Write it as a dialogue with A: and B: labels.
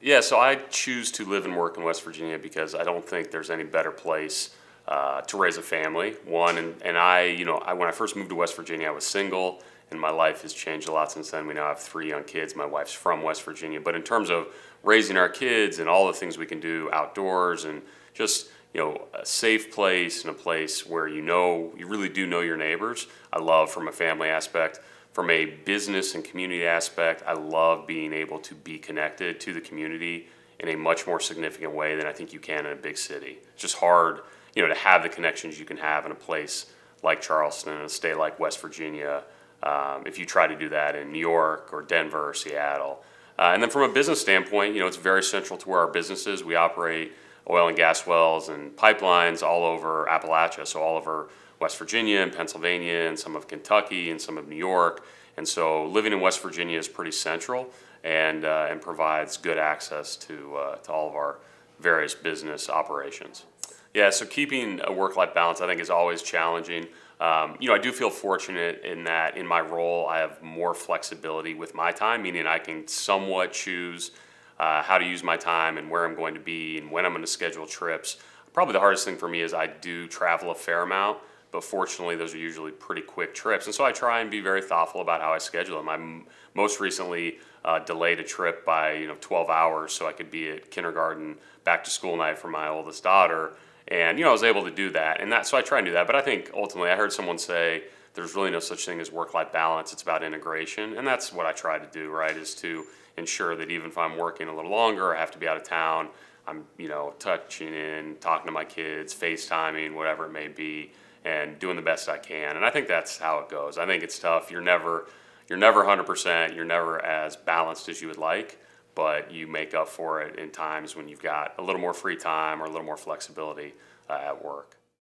A: Yeah, so I choose to live and work in West Virginia because I don't think there's any better place to raise a family. One, and when I first moved to West Virginia, I was single, and my life has changed a lot since then. We now have three young kids. My wife's from West Virginia, but in terms of raising our kids and all the things we can do outdoors and just a safe place and a place where you really do know your neighbors. I love from a family aspect. From a business and community aspect, I love being able to be connected to the community in a much more significant way than I think you can in a big city. It's just hard, to have the connections you can have in a place like Charleston, in a state like West Virginia, if you try to do that in New York or Denver or Seattle. And then from a business standpoint, it's very central to where our business is. We operate oil and gas wells and pipelines all over Appalachia, so all over West Virginia and Pennsylvania and some of Kentucky and some of New York. And so living in West Virginia is pretty central and provides good access to all of our various business operations. Yeah, so keeping a work-life balance I think is always challenging. I do feel fortunate in that in my role I have more flexibility with my time, meaning I can somewhat choose how to use my time and where I'm going to be and when I'm going to schedule trips. Probably the hardest thing for me is I do travel a fair amount, but fortunately those are usually pretty quick trips. And so I try and be very thoughtful about how I schedule them. I most recently delayed a trip by 12 hours so I could be at kindergarten back to school night for my oldest daughter. And I was able to do that. So I try and do that. But I think ultimately I heard someone say there's really no such thing as work-life balance. It's about integration. And that's what I try to do, right, is to ensure that even if I'm working a little longer, I have to be out of town, I'm, touching in, talking to my kids, FaceTiming, whatever it may be, and doing the best I can. And I think that's how it goes. I think it's tough. You're never 100%. You're never as balanced as you would like, but you make up for it in times when you've got a little more free time or a little more flexibility at work.